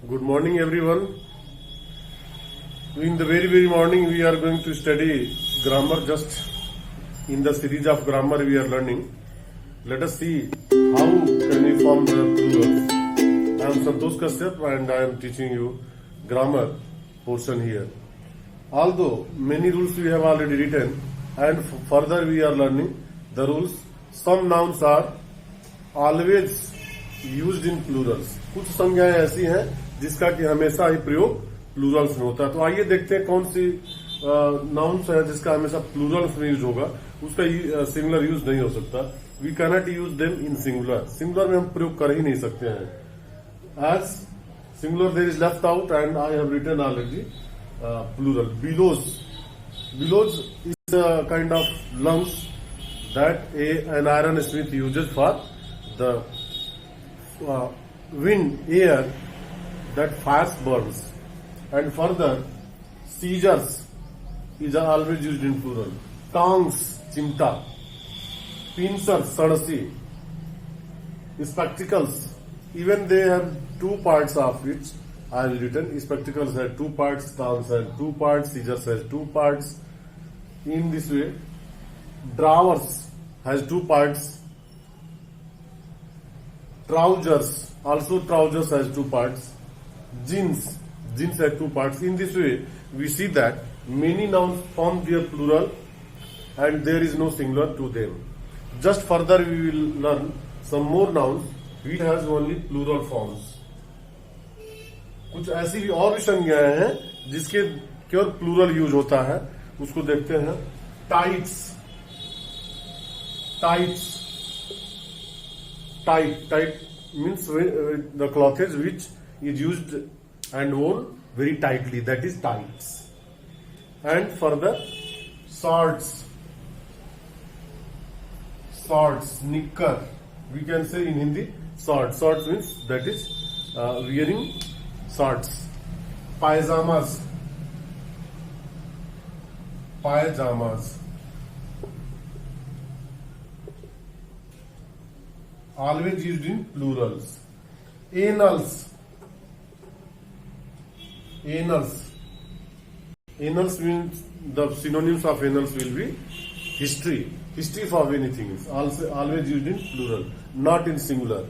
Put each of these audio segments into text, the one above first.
Good morning, everyone. In the very morning, we are going to study grammar. Just in the series of grammar we are learning. Let us see how can we form the plurals. I am Santosh Kashyap and I am teaching you grammar portion here. Although many rules we have already written and further we are learning the rules. Some nouns are always used in plurals. कुछ संज्ञाएं ऐसी हैं जिसका कि हमेशा ही प्रयोग Plurals में होता है. तो आइए देखते हैं कौन सी नाउन्स है जिसका हमेशा प्लूरल्स में यूज होगा. उसका सिंगुलर यूज नहीं हो सकता. We cannot use them in singular. Singular में हम प्रयोग कर ही नहीं सकते हैं. As singular there is left out and I have written already plural. Bellows is a kind of lungs that an iron smith uses for the wind air that fires burns. And further, scissors is always used in plural. Tongs, chimta. Pincers, sadasi. Spectacles, even they have two parts of which I have written. Spectacles have two parts, tongs have two parts, scissors has two parts. In this way, drawers has two parts. Trousers has two parts. Jeans has two parts. In this way, we see that many nouns form their plural and there is no singular to them. Just further we will learn some more nouns which has only plural forms. कुछ ऐसी भी और भी संज्ञाएं हैं जिसके केवल plural use होता है. उसको देखते हैं. Tights. Tight means the clothes which is used and worn very tightly. That is tights. And further, shorts, knicker. We can say in Hindi, shorts. Shorts means that is wearing shorts. Pajamas. Always used in plurals. Annals means the synonyms of annals will be history of anything is also always used in plural, not in singular.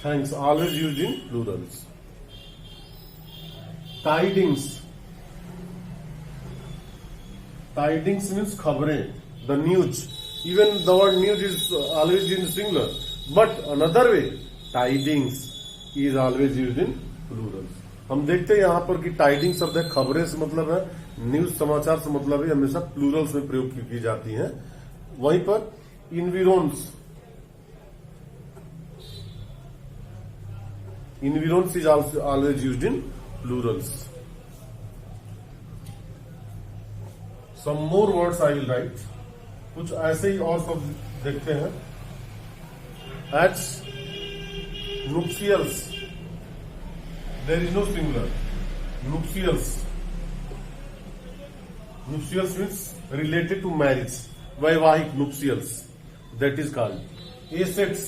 Thanks always used in plurals. Tidings means खबरें, the news. Even the word news is always in singular, but another way, tidings is always used in plurals. हम देखते हैं यहाँ पर कि tidying शब्द है, खबरें से मतलब है, न्यूज समाचार से मतलब है, हमेशा प्लूरल्स में प्रयोग की जाती हैं. वहीं पर environs is always used in plurals. Some more words I will write. कुछ ऐसे ही और शब्द देखते हैं. As nuptials, there is no singular. Nuptials means related to marriage. वैवाहिक nuptials, that is called. Assets,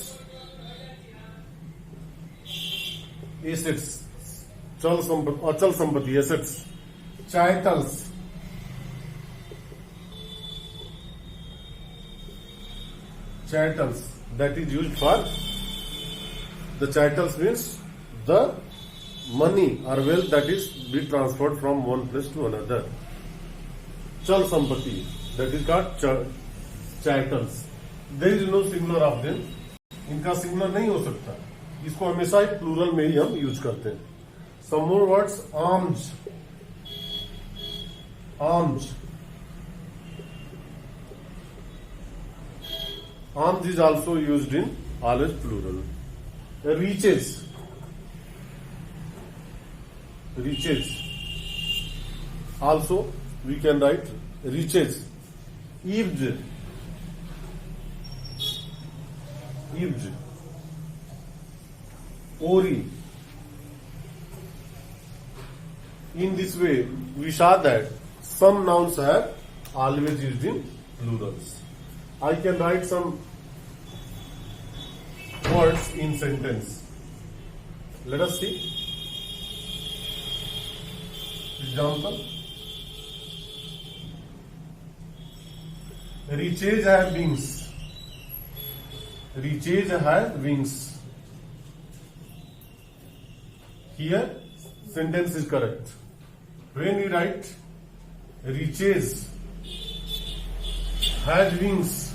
अचल संपत्ति, assets. Chattels, that is used for the chattels means the money or wealth that is be transferred from one place to another. Chal sampati, that is called chattels. There is no singular of them. इनका singular नहीं हो सकता. इसको हमेशा ही plural में ही हम use करते हैं. Some more words. Arms is also used in always plural. Reaches. Also we can write reaches. Eaved. Ori. In this way, we saw that some nouns have always used in plurals. I can write some words in sentence. Let us see. Example. Reaches have wings. Reaches have wings. Here, sentence is correct. When we write reaches has wings,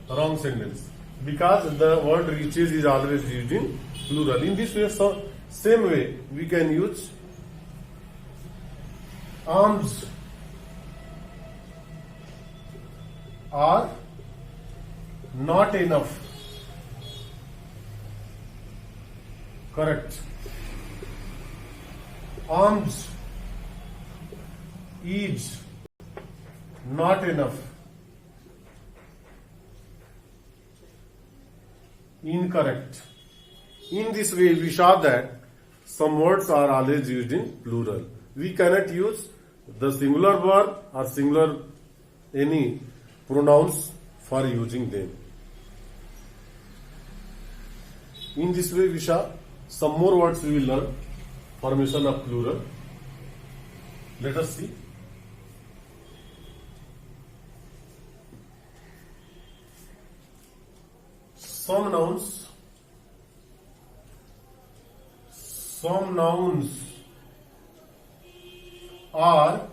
wrong sentence, because the word reaches is always used in plural. In this way, same way we can use arms are not enough. Correct. Arms is not enough. Incorrect. In this way, we saw that some words are always used in plural. We cannot use the singular verb or singular any pronouns for using them. In this way, we saw some more words we will learn. Formation of plural. Let us see. Some nouns are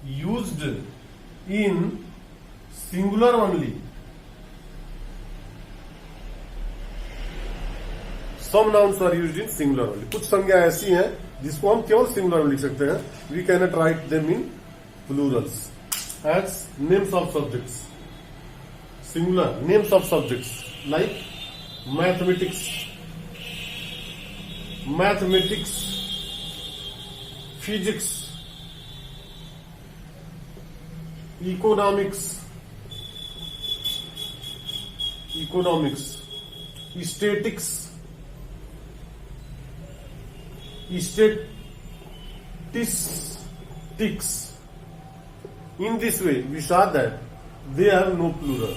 used in singular only. Some nouns are used in singular only. कुछ संज्ञा ऐसी हैं जिसको हम केवल singular में लिख सकते हैं. We cannot write them in plurals. As names of subjects. Singular names of subjects like mathematics, physics, economics, statistics, In this way, we saw that they have no plural.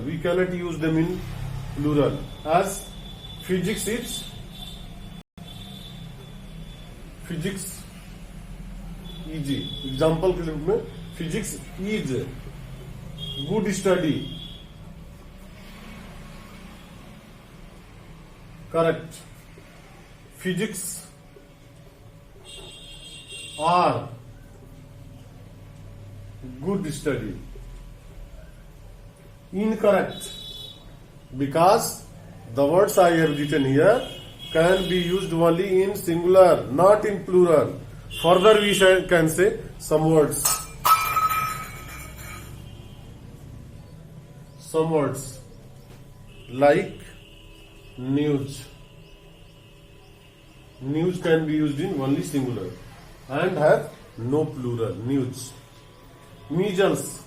We cannot use them in plural. As physics easy. Example के रूप में physics is good study. Correct. Physics are good study. Incorrect, because the words I have written here can be used only in singular, not in plural. Further, we can say some words like news. News can be used in only singular and have no plural. News. Measles,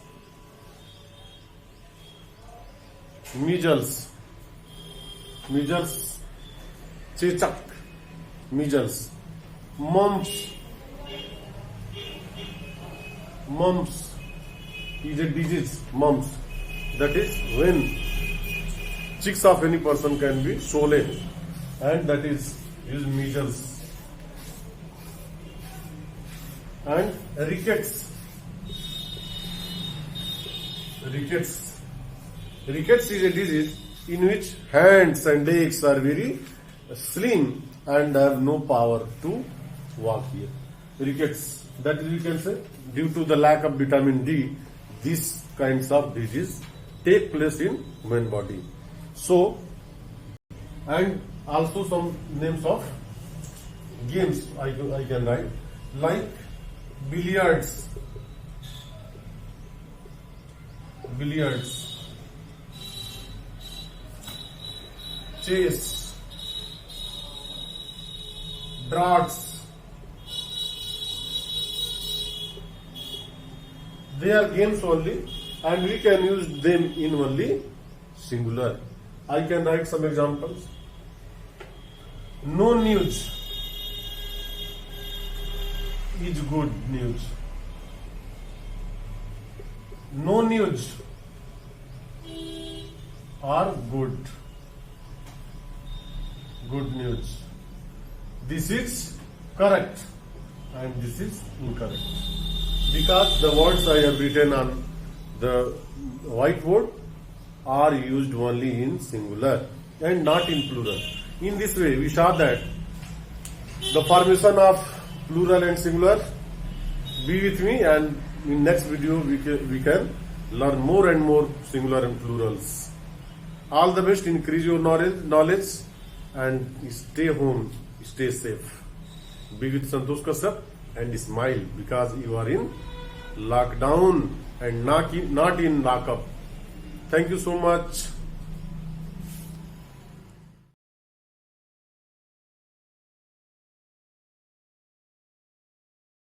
chechak, measles. Mumps is a disease. Mumps, that is when cheeks of any person can be swollen, and that is measles. And rickets. Rickets is a disease in which hands and legs are very slim and have no power to walk here. Rickets, that is, we can say, due to the lack of vitamin D, these kinds of disease take place in human body. So, and also some names of games I can write, like billiards, chess, draughts. They are games only, and we can use them in only singular. I can write some examples. No news is good news. no news or good. Good news. This is correct and this is incorrect. Because the words I have written on the whiteboard are used only in singular and not in plural. In this way, we saw that the formation of plural and singular. Be with me, and in next video we can learn more and more singular and plurals. All the best. Increase your knowledge and stay home, stay safe. Be with Santosh Kashyap and smile because you are in lockdown and not in lockup. Thank you so much.